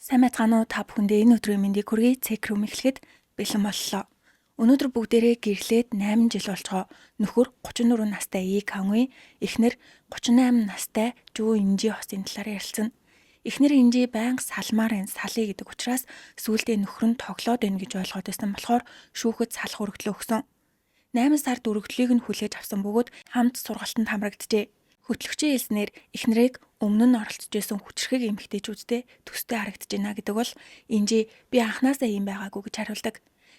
Сайн байцгаана уу та бүхэндээ энэ өдрийн мэндийг хүргэе. Цекрум эхлэхэд бэлэн боллоо. Өнөөдөр бүгдээрээ гэрлээд 8 жил болцгоо нөхөр 34 настай И Кангуй, эхнэр 38 настай Жу Инжи хосын талаар ярилцсан. Эхнэр Инжи байнга салмаар салъя гэдэг учраас сүүлдээ нөхөр нь тоглоод байна гэж ойлгоод байсан болохоор шүүхэд салах өргөдлөө өгсөн. 8 сард өргөдлийг нь хүлээж авсан бөгөөд хамт сургалтанд хамрагджээ. Хөтлөгчийн хэлснээр эхнэрийг өмнө нь оролцож байсан хүчрхэг эмэгтэйчүүдтэй төстэй харагдаж байна гэдэг бол Инжи би анханасаа ийм байгаагүй гэж хариулдаг.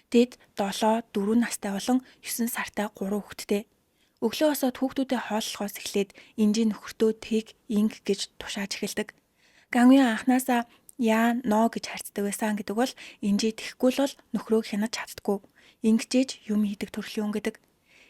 Тэд 7, 4 настай болон 9 сартай 3 хүүхэдтэй. Өглөө босоод хүүхдүүдэд хооллохоос эхлээд Инжи нөхөртөө тэг инг гэж тушааж эхэлдэг. Кангуй анханасаа яа но гэж харцдаг байсан гэдэг бол Инжи тэхгүй л бол нөхрөө хянаж чаддаггүй. Ингэжээж юм хийдэг төрлийн хүн гэдэг.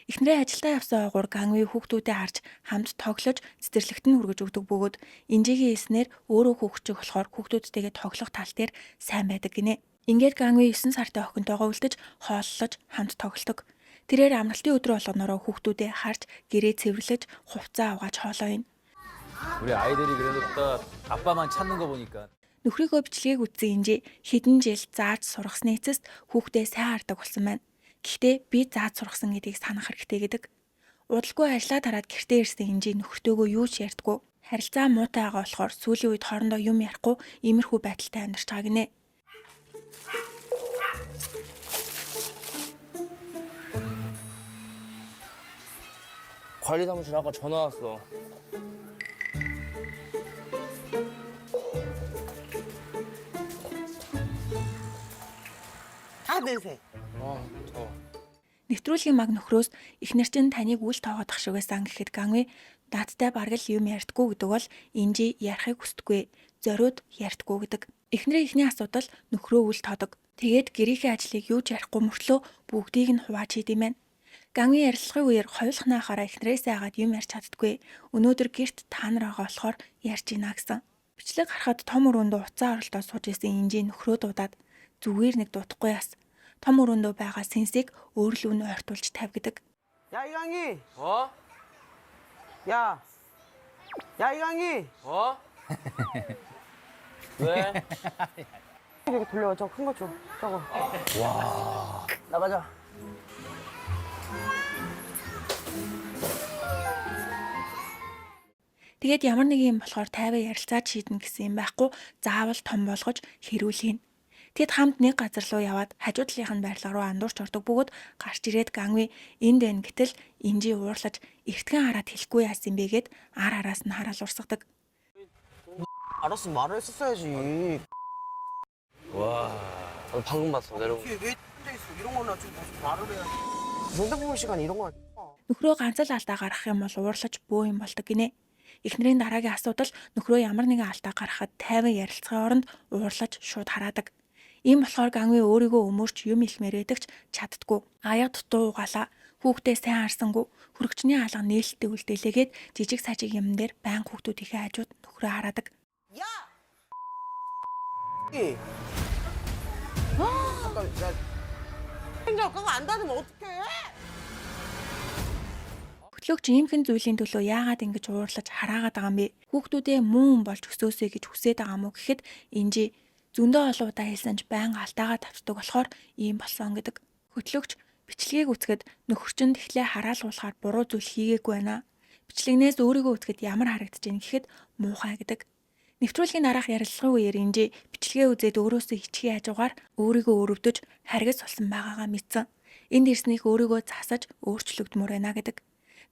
Эхнэрээ ажилдаа явсан ойгуур Кангуй хүүхдүүдэд харж хамт тоглож цэцэрлэгт нь хүргэж өгдөг бөгөөд Инжигийн хэлснээр өөрөө хүүхчиг болохоор хүүхдүүдтэйгээ тоглох тал дээр сайн байдаг гинэ. Ингээд Кангуй 9 сартай охинтойгоо үлдэж хооллож хамт тоглодог. Тэрээр амралтын өдөр болгоноороо хүүхдүүдэд харж гэрээ цэвэрлэж хувцас авгааж хоолоо ийн. 우리 아이들이 그래도 또 아빠만 찾는 거 보니까 Нөхрийгөө бичлэгийг үзсэн Инжи хэдэн жил зааж сургасны эцэст хүүхдээ сайн хардаг болсон байна. Гэхдээ би зааж сургасан гэдгийг санах хэрэгтэй гэдэг. Удалгүй ажиллаа тараад гэртээ ирсэн Инжи нөхөртөөгөө юу ч ярьдаггүй. Харилцаа муутай байгаа болохоор сүүлийн үед хоорондоо юм ярихгүй иймэрхүү байдалтай амьдарч байгаа гинэ. 관리 사무실 아까 전화 왔어. 다 내세. 아, 더워. Нэвтрүүлгийн маг нөхрөөс эхнэр чинь таныг үл тоогоодох шиг байсан гэхэд Кангуй наадтай бараг л юм ярьдаггүй гэдэг бол Инжи ярихыг хүсдэггүй. Зориуд ярьдаггүй гэдэг. Эхнэрийн ихний асуудал нөхрөө үл тоодог. Тэгээд гэрийнхээ ажлыг юу ч ярихгүй мөртлөө бүгдийг нь хувааж хийдэм байх. Кангуй ярилцлагын үеэр хойлохнаахаараа эхнэрээсээ агаад юм ярьж чаддаггүй. Өнөөдөр гэрт та нар байгаа болохоор ярьж ийна гэсэн. Бичлэг харахад том өрөөндөө уцаа оролдоод сууж исэн Инжи нөхрөө дуудаад зүгээр нэг дуудахгүй яс. Том өрөөндөө байгаа сэнсийг өөрлөв нь ойртуулж тавьдаг. 야 이강이. 어? 야. 야 이강이. 어? 왜? 이렇게 돌려와. 저거 큰 거 줘. 저거. 와. 나가자. Тэгээд ямар нэг юм болохоор тайваа ярилцаад шийднэ гэсэн юм байхгүй заавал том болгож хэрүүлхийн. Тэд хамт нэг газар руу яваад хажуу талынх нь байрлал руу андуурч ордог бөгөөд гарч ирээд Кангуй энд байна гэтэл Инжи уурлаж эртгэн хараад хэлэхгүй яасан бэ гэд ар араас нь хараал урсгадаг. 알았으면 말을 했었어야지. 와. 나 방금 봤어, 내려오고. 이게 왜 혼자 있어? 이런 거나 좀 다시 말을 해야지. 농담 시간 이런 거. Нөхрөө ганц л алдаа гаргах юм бол уурлаж бөө юм болдог гинэ. Эхнэрийн дараагийн асуудал нөхрөө ямар нэгэн алдаа гаргахад тайван ярилцлагын оронд уурлаж шууд хараадаг. Ийм болохоор Кангуй өөрийгөө өмөрч юм хэлмээр байдагч чаддгүй. Аяа дутуу угаалаа. Хүүхдээ сайн харсангүй. Хөрөгчний хаалга нээлттэй үлдээлээгээд жижиг сажиг юм дээр байн хүүхдүүдийнхээ хажууд нөхрөө хараадаг. 야. 이. 잠깐 야. 행정 그거 안 닫으면 어떡해? Хөтлөгч иймхэн зүйлийн төлөө яагаад ингэж уурлаж хараагаад байгаа юм бэ? Хүүхдүүдээ мөн болж өсөөсэй гэж хүсээд байгаа мó гэхэд Инжи зөндөө олон удаа хэлсэн ч байнга алдаагаа тавцдаг болохоор ийм болсон гэдэг. Хөтлөгч бичлэгийг үзэхэд нөхөрчөнд эхлээ хараалгуулахаар буруу зүйл хийгээгүй байна. Бичлэгнээс өөрийгөө үзэхэд ямар харагдаж байна гэхэд муухай гэдэг. Нэвтрүүлгийн дараах ярилцлагын үеэр Инжи бичлэгээ үзээд өөрөөсөө хичгийн хажуугаар өөрийгөө өрөвдөж харгас болсон байгаагаа мэдсэн. Энд ирснийх өөрийгөө засаж өөрчлөгдмөр байна гэдэг.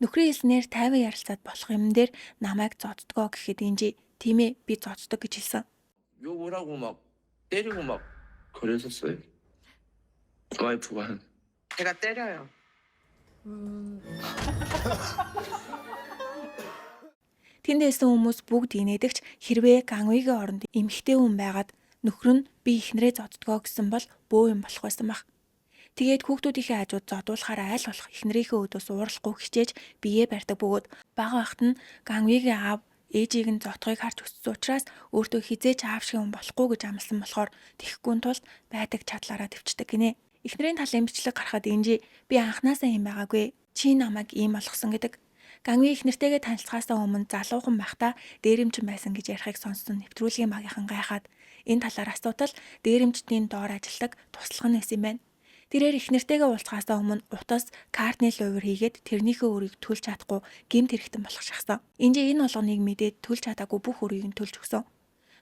Нөхрийн хэлснээр тайван ярилцаад болох юм дээр намайг зоддгоо гэхэд Инжи тийм ээ би зоддог гэж хэлсэн. 욕을 하고 막 때리고 막 그랬었어요. 와이프가. 제가 때려요. Тэндээсэн хүмүүс бүгд инээдэгч хэрвээ Кангуйгийн оронд эмэгтэй хүн байгаад нөхөр нь би ихнэрээ зоддгоо гэсэн бол бөө юм болох байсан баг. Тэгээд хүүхдүүдийнхээ хажууд зодуулахаар айл болох ихнэрийнхээ өдөөс уурлахгүй хичээж биеэ барьдаг бөгөөд бага байхад нь Кангуйгийн аав ээжийг нь зодохыг харж өссөн учраас өөртөө хизээч аав шиг хүн болохгүй гэж амласан болохоор тэхгүй тулд байдаг чадлаараа төвчдөг гинэ. Эхнэрийн талын бичлэг гарахад Инжи би анханасаа юм байгаагүй. Чи намайг ийм болгосон гэдэг. Кангуй эхнэртэйгээ танилцахаасаа өмнө залуухан байхдаа дээрэмчин байсан гэж ярихыг сонссон нэвтрүүлгийн багийнхан гайхаад Энэ талаар асуудал дээрэмчдийн доор ажилладаг туслах нь байсан юм байна. Тэрээр их нэртэйгээ уулзахаасаа өмнө утас картны лувер хийгээд тэрнийхээ өрийг төлж чадахгүй гэмт хэрэгтэн болох шахсан. Инжи энэ болгоныг мэдээд төлж чадаагүй бүх өрийг нь төлж өгсөн.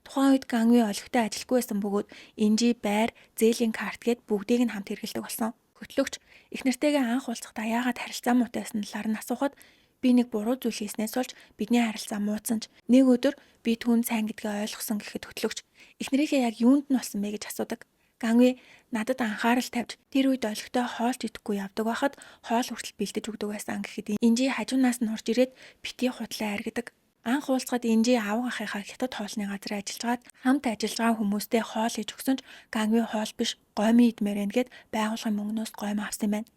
Тухайн үед Ганви олигтой ажилгүй байсан бөгөөд Инжи байр, зээлийн карт гээд бүгдийг нь хамт хэрэглэдэг болсон. Хөтлөгч их нэртэйгээ анх уулзахдаа яагаад харилцаа муутай байсан талаар нь асуухад би нэг буруу зүйл хийснээс болж бидний харилцаа муудсан ч нэг өдөр би түүн сайн гэдгээ ойлгосон гэхэд хөтлөгч их нэрийнхээ яг юунд нь болсон бэ гэж асуудаг. Ганви надад анхаарал тавьж тэр үед олигтой хоолж идэхгүй явдаг байхад хоол хүртэл бэлдэж өгдөг байсан гэхэд Инжи хажуунаас нь орж ирээд бити худлаа аргидаг. Анх уулзахад Инжи аав ахыхаа хятад хоолны газар ажиллаж хамт ажиллаж байгаа хүмүүстэй хоол хийж өгсөн ч Ганви хоол биш гомь идмээр байна гэд байгууллагын мөнгнөөс гомь авсан юм байна.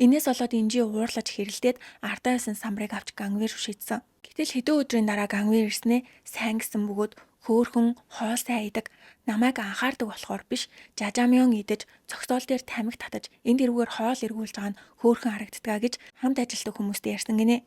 Инээс болоод Инжи уурлаж хэрэлдээд ардаа байсан самбарыг авч Ганвир шүшээдсэн. Гэтэл хэдэн өдрийн дараа Ганвир ирснээ сайн гэсэн бөгөөд хөөхөн хоол сайн идэг намайг анхаардаг болохоор биш жажамён идэж цогцоол дээр тамхи татаж энд эргээр хоол эргүүлж байгаа нь хөөхөн харагддгаа гэж хамт ажилладаг хүмүүстэй ярьсан гинэ.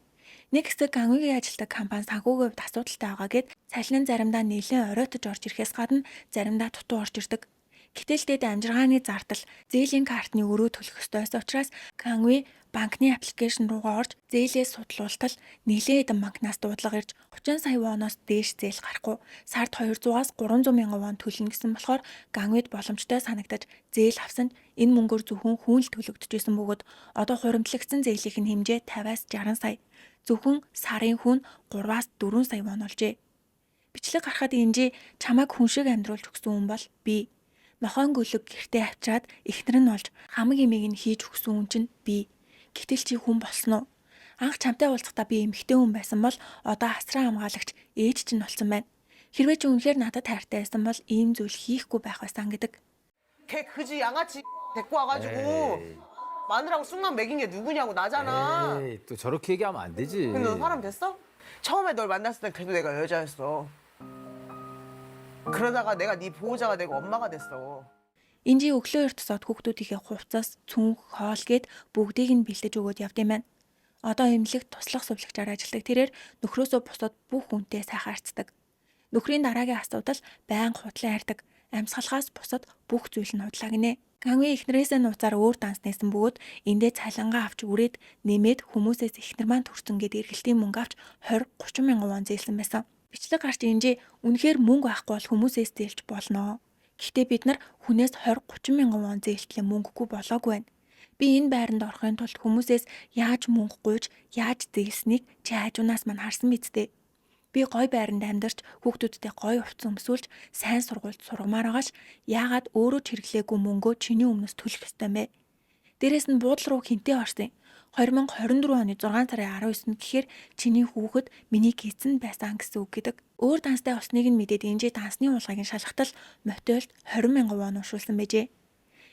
Нэг хэсэг Ганвигийн ажилтдаг компани санхүүгийн хувьд асуудалтай байгаа гэд цалин заримдаа нэлээд оройтож орж ирэхээс гадна заримдаа дутуу орж ирдэг. Гэтэл дэд амжиргааны зардал зээлийн картны өрөө төлөх ёстойс учраас Ганви банкны аппликейшн руугаа орж зээлээ судлуултал нэлээд хэдэн банкнаас дуудлага ирж 30 сая воноос дээш зээл гарахгүй сард 200-аас 300 мянган вон төлнө гэсэн болохоор Ганвид боломжтой санагдаж зээл авсанд энэ мөнгөөр зөвхөн хүн л төлөгдөж исэн бөгөөд одоо хуримтлагдсан зээлийн хэмжээ 50-аас 60 сая зөвхөн сарын хүн 3-аас 4 сая вон олжээ. Бичлэг гарахад Инжи чамайг хүн шиг амьдруулж өгсөн хүн бол би. Нохойн гөлөг гэртээ авчираад эхнэр нь олж хамаг эмээг нь хийж өгсөн хүн чинь би. Гэтэл чи хүн болсон уу? Анх чамтай уулзахдаа би эмэгтэй хүн байсан бол одоо асран хамгаалагч ээж чинь болсон байна. Хэрвээ чи үнэхээр надад хайртай байсан бол ийм зүйл хийхгүй байх байсан гэдэг. 걔 그지 양아치 데리고 와가지고 마누라고 쑥만 먹인 게 누구냐고 나잖아. 에이, 또 저렇게 얘기하면 안 되지. 근데 너 사람 됐어? 처음에 널 만났을 때 그래도 내가 여자였어. 그러다가 내가 네 보호자가 되고 엄마가 됐어. Инжи өглөө эрт тосоод хүүхдүүдийнхээ хувцас, цүнх, хоол гээд бүгдийг нь бэлдэж өгөөд явд юм байна. Одоо эмнэлэгт туслах сувлагчаар ажилладаг тэрээр нөхрөөсөө бусад бүх хүнтэй сайхан харцдаг. Нөхрийн дараагийн асуудал байн худлаа ярьдаг. Амьсгалахаас бусад бүх зүйл нь худлаа гинэ. Ганви эхнэрээсээ нууцаар өөр данс нээсэн бөгөөд эндээ цалингаа авч үрээд нэмээд хүмүүсээс эхнэр маань төрсөн гэд эргэлтийн мөнгө авч 20-30 мянган вон зээлсэн байсан. Бичлэг гарч Инжи үнэхээр мөнгө авахгүй бол хүмүүсээс зээлж болно. Гэхдээ бид нар хүнээс 20-30 мянган вон зээлтлээ мөнгөгүй болоогүй байна. Би энэ байранд орохын тулд хүмүүсээс яаж мөнгө гуйж, яаж зээлснийг чи хажуунаас мань харсан биз дээ. Би гой байранд амьдарч хүүхдүүдтэй гой хувцас өмсүүлж сайн сургуульд сургамаар байгаач яагаад өөрөө ч хэрэглээгүй мөнгөө чиний өмнөөс төлөх ёстой юм бэ? Дээрээс нь буудлын руу хинтээ орсон. 2024 оны 6 сарын 19-нд гэхээр чиний хүүхэд миний эзэн байсан гэсэн үг гэдэг. Өөр данстай болсныг нь мэдээд Инжи дансны уулгыг нь шалгахтал мотелд 20 мянган вон уншуулсан байжээ.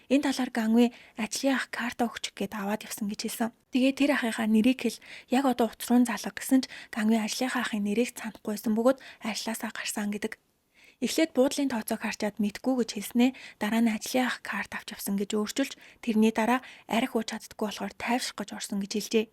Энэ талаар Ганви ажлын ах карта өгчих гээд аваад явсан гэж хэлсэн. Тэгээ тэр ахыхаа нэрийг хэл яг одоо уцруун залга гэсэн ч Ганви ажлынхаа ахын нэрийг санахгүйсэн бөгөөд ажлаасаа гарсан гэдэг. Эхлээд буудлын тооцоог харчаад мэдгүй гэж хэлснээ дараа нь ажлын ах карт авч авсан гэж өөрчилж тэрний дараа арх ууж чаддаггүй болохоор тайвшрах гэж орсон гэж хэлжээ.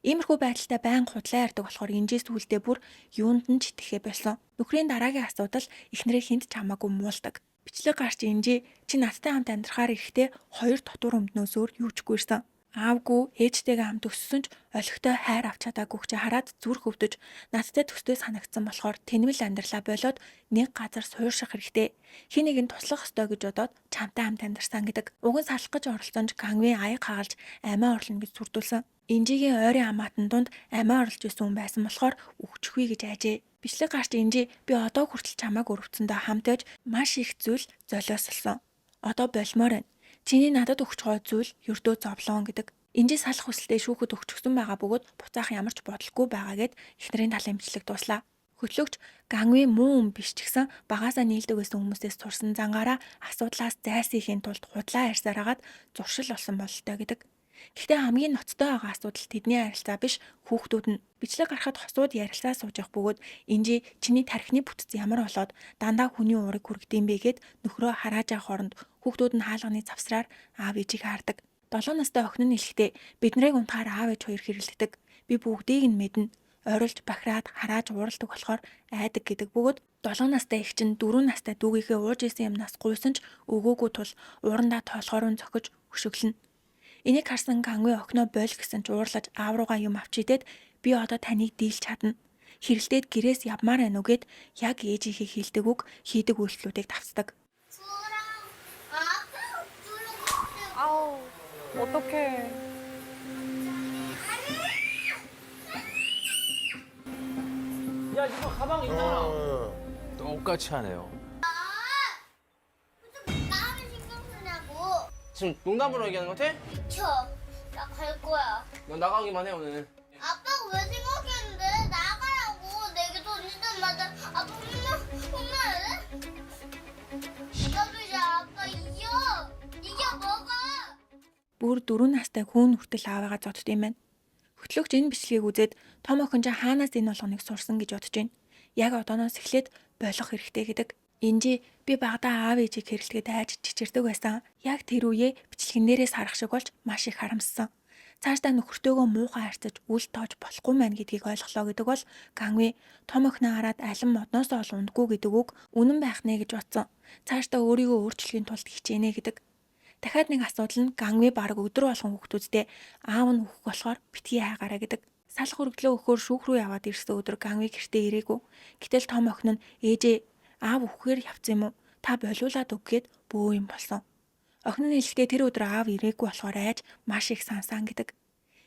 Иймэрхүү байдалтай байн худлаа ярьдаг болохоор Инжи сүулдэ бүр юунд нь ч итгэхэ болсон. Нөхрийн дараагийн асуудал эхнэрээ хинт ч хамаагүй муулдаг. Бичлэг гарч Инжи чи надтай хамт амьдрахаар ирэхдээ 2 дотор өмднөөсөөр юу ч гүйрсэн. Аавгүй ээжтэйгээ хамт өссөн ч олигтой хайр авч чадаагүйг чи хараад зүрх өвдөж надтай төстэй санагдсан болохоор тэнэмэл амьдралаа болоод нэг газар суурших хэрэгтэй. Хин нэг нь туслах ёстой гэж бодоод чамтай хамт амьдарсан гэдэг. Уг нь салах гэж оролцсон ч Ганви аяг хагалж амиа орлоно гэж сүрдүүлсэн. Инжигийн ойрын амаатан дунд амиа орлож исэн хүн байсан болохоор өгчихвээ гэж айжээ. Бичлэг гарч Инжи би одоо хүртэл чамааг өрөвцөндөө хамт байж маш их зүйл золиослсон. Одоо болмоор байна. Чиний надад өгч байгаа зүйл ердөө зовлон гэдэг. Инжи салах хүсэлтэд шүүхэд өгчихсөн байгаа бөгөөд буцаах ямар ч бодлого байгаа гэд эхнэрийн талын бичлэг дуслаа. Хөтлөгч Ганви муу хүн биш ч гэсэн багаасаа нийлдэг байсан хүмүүсээс сурсан зангаараа асуудлаас зайлсхийхийн тулд худлаа ярьсаар хагаад зуршил болсон бололтой гэдэг. Гэхдээ хамгийн ноцтой байгаа асуудал тэдний харилцаа биш хүүхдүүд нь. Бичлэг гарахад хосууд ярилцаа сууж явах бөгөөд Инжи чиний тархины бүтц ямар болоод дандаа хүний уурыг хүргэдэм бэ гэд нөхрөө харааж байгаа хооронд хүүхдүүд нь хаалганы завсраар аав ээжийг хаардаг. 7 настай охин нь хэлэхдээ бид нарыг унтахаар аав ээж хоёр хэрэлддэг. Би бүгдийг нь мэднэ. ойрлж бахираад харааж уурладаг болохоор айдаг гэдэг бөгөөд 7 настай их чинь 4 настай дүүгийнхээ ууж исэн юмнаас гуйсан ч өгөөгүй тул уурандаа тоолохоор зохиж өшөглөнө. Энийг харсан Кангуй охиноо бойл гэсэн ч уурлаж аав руугаа юм авч идээд би одоо таныг дийлж чадна. Хэрэлдээд гэрээс явмаар байна уу гэд яг ээжийнхээ хэлдэг үг хийдэг үйлдэлүүдийг давцдаг. 아우, 어떡해. 야 이거 가방 있잖아. 똑같이 하네요. 나를 신경 쓰냐고. 지금 농담으로 얘기하는 것 같아? 미쳐. 나 갈 거야. 너 나가기만 해 오늘. 아빠가 왜 생각했는데 나가라고. 내게 돈 있을 때마다 아빠 혼날래? 나도 이제 아빠 이겨 먹어. Бүр 4 настай хүүн хүртэл аавыгаа зодд юм байна. Хөтлөгч энэ бичлэгийг үзээд том охин ч хаанаас энэ болгоныг сурсан гэж бодож байна. Яг одооноос эхлээд болох хэрэгтэй гэдэг. Инжи би багадаа аав ээжийг хэрэлдэхэд айж чичирдэг байсан. Яг тэр үеэ бичлэгнээрээс харах шиг болж маш их харамссан. Цаашдаа нөхөртөөгөө муухай харьцаж үл тоож болохгүй мэн гэдгийг ойлголоо гэдэг бол Кангуй том охиноо хараад алин модноос ол ундгүй гэдэг үг үнэн байх нэ гэж бодсон. Цаашдаа өөрийгөө өөрчлөхийн тулд хичээнэ гэдэг. Дахиад нэг асуудал нь Кангуй баг өдөр болгон хүүхдүүдтэй аав нь өөх болохоор битгий хайгаараа гэдэг. Салах өргөлөө өгөхөөр шүүх рүү яваад ирсэн өдөр Кангуй гэртээ ирээгүй. Гэтэл том охин нь ээжээ аав өөхөөр явц юм уу? Та болиулаад өг гэд бөө юм болсон. Охин нь хэлэхдээ тэр өдөр аав ирээгүй болохоор айж маш их сансан гэдэг.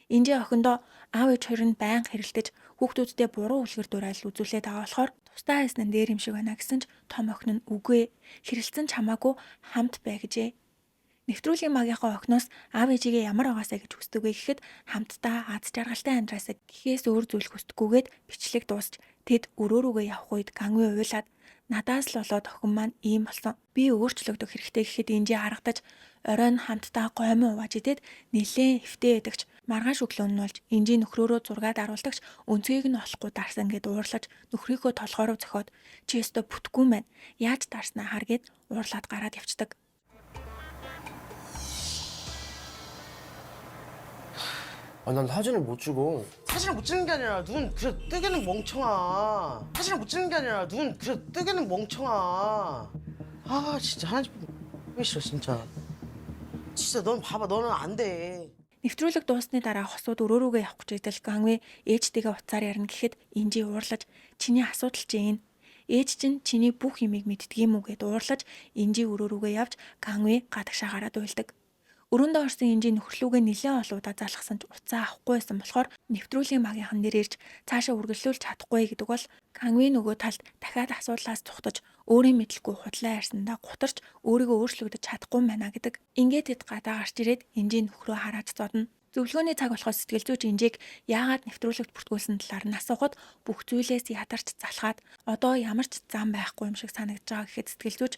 Инжи охиндоо аав ээж хоёр нь байнга хэрэлдэж хүүхдүүдтэй буруу үлгэр дуурайл үзүүлээд байгаа болохоор тусдаа хайснан дээр юм шиг байна гэсэн ч том охин нь үгүй хэрэлцэн ч хамаагүй хамт бай гэжээ. Нэвтрүүлгийн магийнхаа охиноос аав ээжигээ ямар байгаасаа гэж хүсдэг вэ гэхэд хамтдаа аз жаргалтай амьдраасаа гэхээс өөр зүйл хүсдэггүйгээд бичлэг дуусч тэд өрөөрөөгөө явах үед Кангуй уйлаад надаас л болоод охин маань ийм болсон. Би өөрчлөгдөх хэрэгтэй гэхэд инжи харагдаж оройн хамтдаа гоймон увааж идээд нэлээд эвтэй эдэгч маргааш өглөө нь болж инжи нөхрөөрөө зургаад аруулдагч өнцгийг нь олохгүй дарсан гэд уурлаж нөхрийнхөө толгоороо зөхиод чи өстө бүтггүй мэн яаж дарснаа хар гэд уурлаад гараад явцдаг. 아, 난 사진을 못 찍어. 사진을 못 찍는 게 아니라 눈 그래 뜨개는 멍청아. 사진을 못 찍는 게 아니라 눈 그래 뜨개는 멍청아. 아 진짜 하나님 보기 싫어 진짜. 진짜 넌 봐봐 너는 안 돼. Нэвтрүүлэг дуусны дараа хосууд өрөөрөөгөө явах гэж идэл Кангуй ээжтэйгээ уцаар ярина гэхэд инжи уурлаж чиний асуудал чинь энэ. Ээж чинь чиний бүх юмыг мэддэг юм уу гэд уурлаж инжи өрөөрөөгөө явж Кангуй гадагшаа гараад уйлдаг. Өрөөндөө орсон инжи нөхрлүүгээ нэлээд олоода залхсан ч уцаа авахгүй байсан болохоор нэвтрүүлгийн магийнхан нэр ирж цаашаа үргэлжлүүлж чадахгүй гэдэг бол Кангуй нөгөө талд дахиад асуудлаас цухтаж өөрийн мэдлгүй худлаа ярьсандаа гутарч өөрийгөө өөрчлөгдөж чадахгүй байна гэдэг. Ингээд тэд гадаа гарч ирээд инжи нөхрөө хараад зодно. Зөвлөгөөний цаг болохоос сэтгэлзүйч инжиг яагаад нэвтрүүлэгт бүртгүүлсэн талаар нь асуухад бүх зүйлээс ядарч залхаад одоо ямар ч зам байхгүй юм шиг санагдаж байгаа гэхэд сэтгэлзүйч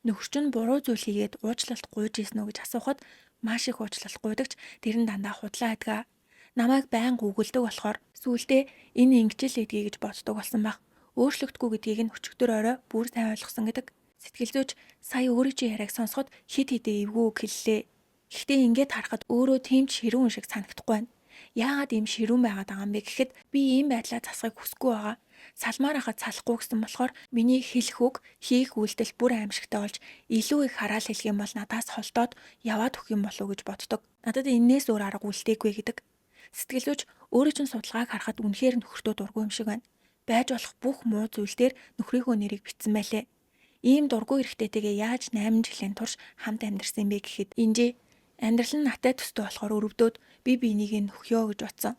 нөхөр чинь буруу зүйл хийгээд уучлалт гуйж ийсэн үү гэж асуухад маш их уучлалт гуйдагч тэр нь дандаа худлаа адгаа. Намайг байнга үгэлдэг болохоор сүүлдээ энэ ингэжл эдгий гэж боддог болсон баг. Өөрчлөгдөхгүй гэдгийг нь өчигдөр орой бүр сайн ойлгосон гэдэг. Сэтгэлзүйч сая өөрийн чи яриаг сонсоход хит хитээ эвгүй үг хэллээ. Гэхдээ ингээд харахад өөрөө тийм ч ширүүн шиг санагдахгүй байна. Яагаад ийм ширүүн байгаад байгаа юм бэ гэхэд би ийм байдлаа засахыг хүсэхгүй байгаа. Салмаар хахад салахгүй гэсэн болохоор миний хэлэх үг, хийх үйлдэл бүр аимшигтай болж илүү их хараал хэлэх юм бол надаас холдоод яваад өгөх юм болов уу гэж боддог. Надад энээс өөр арга үлдээгүй гэдэг. Сэтгэлзүйч өөрөө чинь судалгааг харахад үнэхээр нөхөртөө дургүй юм шиг байна. Байж болох бүх муу зүйл дээр нөхрийнхөө нэрийг бичсэн байлээ. Ийм дургүй эрэгтэйтэйгээ яаж 8 жилийн турш хамт амьдэрсэн бэ гэхэд инжи амьдрал нь натай төстэй болохоор өрөвдөөд би биенийг нөхөё гэж бодсон.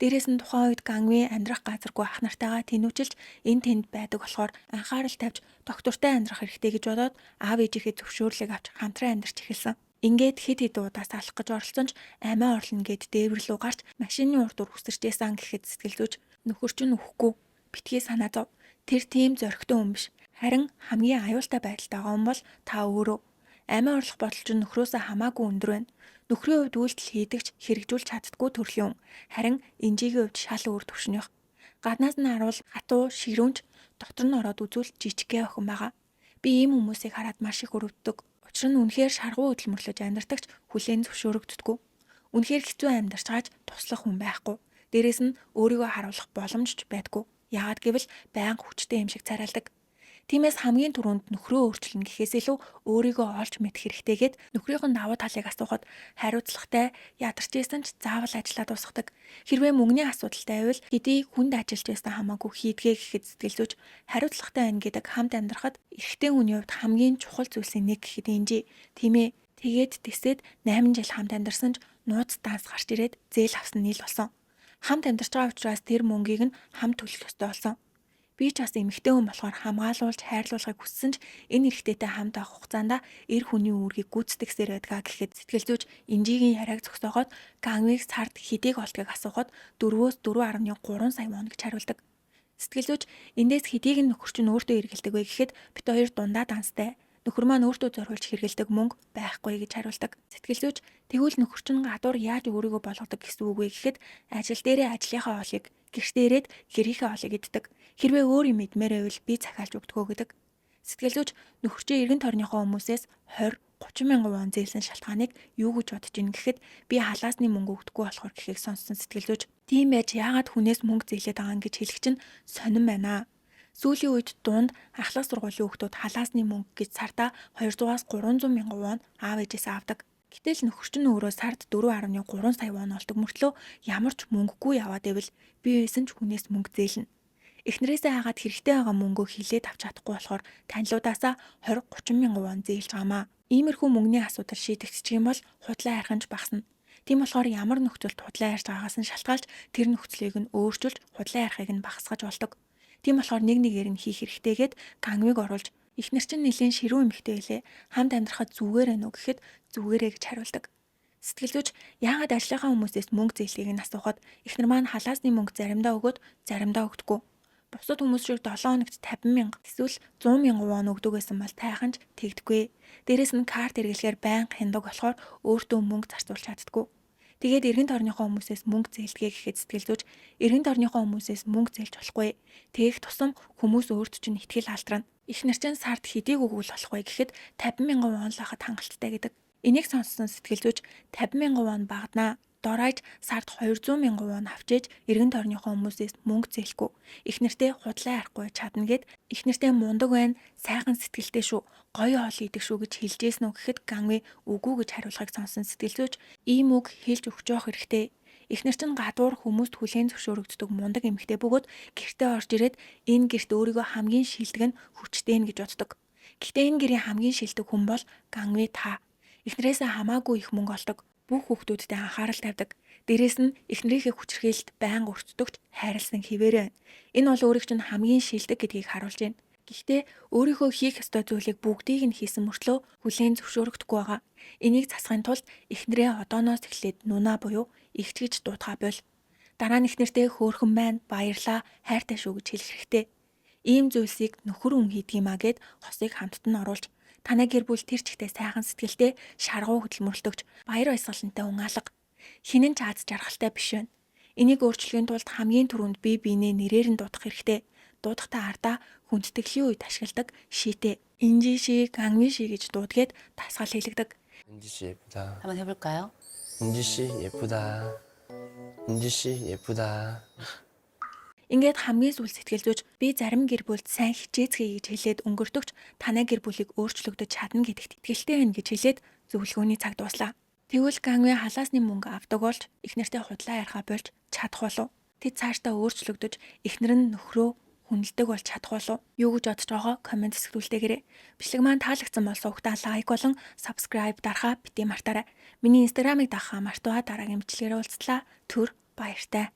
Дээрээс нь тухайн үед Кангуй амьдрах газаргүй ах нартайгаа тэнүүчилж энэ тэнд байдаг болохоор анхаарал тавьж доктортой амьдрах хэрэгтэй гэж бодоод аав ээжийнхээ зөвшөөрлийг авч хамтран амьдарч эхэлсэн. Ингээд хэд хэд удаас алах гэж оролцсон ч амиа орлно гэд дээвэр рүү гарч машины урд дур хүсэрчээсэн гэхэд сэтгэлзүйч нөхөр чинь үхэхгүй битгий санаа зов. Тэр тийм зоригтой хүн биш. Харин хамгийн аюултай байдалтай байгаа хүн бол та өөрөө. Амиа орлох бодол чинь нөхрөөсөө хамаагүй өндөр байна. Нөхрийн хувьд үйлдэл хийдэгч хэрэгжүүлж чаддгүй төрлийн хүн. Харин инжигийн хувьд шал өөр төвшнийх. Гаднаас нь харуул хатуу ширүүнч дотор нь ороод үзүүл жижигхэн охин байгаа. Би ийм хүмүүсийг хараад маш их өрөвддөг. Учир нь үнэхээр шаргуу хөдөлмөрлөж амьдардагч хүлээн зөвшөөрөгддөггүй. Үнэхээр хэцүү амьдарч байгаа ч туслах хүн байхгүй. Дээрээс нь өөрийгөө харуулах боломж ч байдгүй. Яагаад гэвэл байнга хүчтэй юм шиг царайлдаг. Тиймээс хамгийн түрүүнд нөхрөө өөрчлөн гэхээс илүү өөрийгөө олж мэдэх хэрэгтэйгээд нөхрийнх нь давуу талыг асуухад хариуцлагатай ядарч исэн ч заавал ажиллаа дуусгадаг. Хэрвээ мөнгөний асуудалтай байвал хэдий хүнд ажиллаж байсан хамаагүй хийдгээ гэхэд сэтгэл зүйч хариуцлагатай байна гэдэг хамт амьдрахад эрэгтэй хүний хувьд хамгийн чухал зүйлсийн нэг гэхэд инжи. Тийм ээ. Тэгээд тэсэд 8 жил хамт амьдарсан ч нууц данс гарч ирээд зээл авсан нийл болсон. Хамт амьдарч байгаа учраас тэр мөнгийг нь хамт төлөх ёстой болсон. Би ч бас эмэгтэй хүн болохоор хамгаалуулж хайрлуулахыг хүссэн ч энэ эрэгтэйтэй хамт авах хугацаанд эр хүний үүргийг гүйцэтгэсээр байдгаа гэхэд сэтгэл зүйч инжигийн яриаг зогсоогоод Гангвиг сард хэдийг олдгийг асуухад 4-өөс 4.3 сая вон гэж хариулдаг. Сэтгэл зүйч эндээс хэдийг нь нөхөр чинь өөртөө эргэлдэг вэ гэхэд бит хоёр дундаа данстай. Нөхөр маань өөртөө зориулж хэрэгэлдэг мөнгө байхгүй гэж хариулдаг. Сэтгэл зүйч тэгвэл нөхөр чинь гадуур яаж өөрийгөө болгодог гэсэн үг вэ гэхэд ажил дээрээ ажлынхаа олыг гэртээ ирээд гэрийнхээ олыг иддэг. Хэрвээ өөр юм идмээр байвал би захиалж өгдөгөө гэдэг. Сэтгэл зүйч нөхөрчөө эргэн тойрныхоо хүмүүсээс 20-30 мянган вон зээлсэн шалтгааныг юу гэж бодож ийн гэхэд би халаасны мөнгө өгдөггүй болохоор гэхийг сонссон сэтгэл зүйч. Тийм байж яагаад хүнээс мөнгө зээлээд байгаа юм гэж хэлэх чинь сонирн байна. Сүүлийн үед дунд ахлах сургуулийн хүүхдүүд халаасны мөнгө гэж сардаа 200-аас 300 мянган вон аав ээжээс авдаг. Гэтэл нөхөрч нь өөрөө сард 4.3 сая вон олдог мөртлөө ямар ч мөнгөгүй яваад байвал би байсан ч хүнээс мөнгө зээлнэ. Эхнэрээсээ хагаад хэрэгтэй байгаа мөнгөө хилээд авч чадахгүй болохоор танилуудаасаа 20-30 мянган вон зээлж байгаамаа. Иймэрхүү мөнгөний асуудал шийдэгдчих юм бол худлаа ярих нь ч багасна. Тийм болохоор ямар нөхцөлд худлаа ярьж байгаагаас нь шалтгаалж тэр нөхцөлийг нь өөрчилж худлаа ярихыг нь багасгаж болдог. Тийм болохоор нэг нэгээр нь хийх хэрэгтэйгээд Гангвиг оруулж эхнэр чинь нэлийн ширүүн эмэгтэй байлээ. Хамт амьдрахад зүгээр ээ нү гэхэд зүгээрээ гэж хариулдаг. Сэтгэл зүйч яагаад ажлынхаа хүмүүсээс мөнгө зээлхийг нь асуухад эхнэр маань халаасны мөнгө заримдаа өгөөд заримдаа өгдөггүй. Бусад хүмүүс шиг 7 хоногт 50 мянга эсвэл 100 мянган вон өгдөг байсан бол тайхан ч тэгдэггүй. Дээрээс нь карт хэрэглэхээр байнга хяндаг болохоор өөртөө мөнгө зарцуулж чаддаггүй. Тэгээд эргэн тойрныхоо хүмүүсээс мөнгө зээлдэгэ гэхэд сэтгэл зүйч эргэн тойрныхоо хүмүүсээс мөнгө зээлж болохгүй. Тэгэх тусам хүмүүс өөрт чинь итгэл алдрана. Эхнэр чинь сард хэдийг өгвөл болох вэ гэхэд 50 мянган вон л хахад хангалттай гэдэг. Энийг сонссон сэтгэл зүйч 50 мянган вон багнаа. Дорайж сард 200 мянган вон авчиж эргэн тойрныхоо хүмүүсээс мөнгө зээлэхгүй. Эхнэртээ худлаа ярихгүй чадна гэд эхнэртээ мундаг байна, сайхан сэтгэлтэй шүү, гоё хоол идэг шүү гэж хэлжсэн үү гэхэд Гангви үгүй гэж хариулахыг сонсон сэтгэл зүйч ийм үг хэлж өгч явах хэрэгтэй. Эхнэр чинь гадуур хүмүүст хүлээн зөвшөөрөгддөг мундаг эмэгтэй бөгөөд гэртээ орж ирээд энэ гэрт өөрийгөө хамгийн шилдэг нь хүчтэй гэж боддог. Гэхдээ энэ гэрийн хамгийн шилдэг хүн бол Гангви та. Эхнэрээсээ хамаагүй их мөнгө олдог. Бүх хүүхдүүдтэй анхаарал тавьдаг. Дээрээс нь эхнэрийнхээ хүчрхийлэлд байнга өртдөгч хайрлсан хിവэрэ. Энэ бол өөрийг чинь хамгийн шилдэг гэдгийг харуулж байна. Гэхдээ өөрийнхөө хийх ёстой зүйлийг бүгдийг нь хийсэн мөртлөө хүлээн зөвшөөрөгдөхгүй байгаа. Энийг засахын тулд эхнэрээ одооноос эхлээд нунаа буюу игч гэж дуудгаа бол. Дараа нь эхнэртээ хөөрхөн байна, баярлаа, хайртай шүү гэж хэлэх хэрэгтэй. Ийм зүйлсийг нөхөр хүн хийдэг юмаа гэд хосыг хамтд нь оруулж танай гэр бүл тэр чигтээ сайхан сэтгэлтэй шаргуу хөдөлмөрлөгч баяр баясгалантай хүн алга. Хинэн ч аз жаргалтай биш байна. Энийг өөрчлөхийн тулд хамгийн түрүүнд бие биенээ нэрээр нь дуудах хэрэгтэй. Дуудахдаа ардаа хүндэтгэлийн үед ашигладаг шитэй. Инжи ши, Гангви ши гэж дуудгээд дасгал хийлэгдэг. 은지 씨 예쁘다. 한번 해볼까요? 은지 씨 예쁘다. 은지 씨 예쁘다. Ингээд хамгийн сүүл сэтгэл зүйч би зарим гэр бүлд сайн хичээцгээе гэж хэлээд өнгөрдөгч танай гэр бүлийг өөрчлөгдөж чадна гэдэгт итгэлтэй байна гэж хэлээд зөвлөгөөний цаг дуслаа. Тэгвэл Гангви халаасны мөнгө авдаг болж эхнэртэй худлаа ярихаа болж чадах болов. Тэд цаашдаа өөрчлөгдөж эхнэр нь нөхрөө хүндэлдэг болж чадах болов. Юу гэж бодож байгаа комент хэсгүүлтэйгээрэй. Бичлэг маань таалагдсан бол сувгтаа лайк болон subscribe дарахаа бити мартаарай. Миний инстаграмыг дагахаа мартаа дараагийн бичлэгээрээ уулзлаа. Түр баяртай.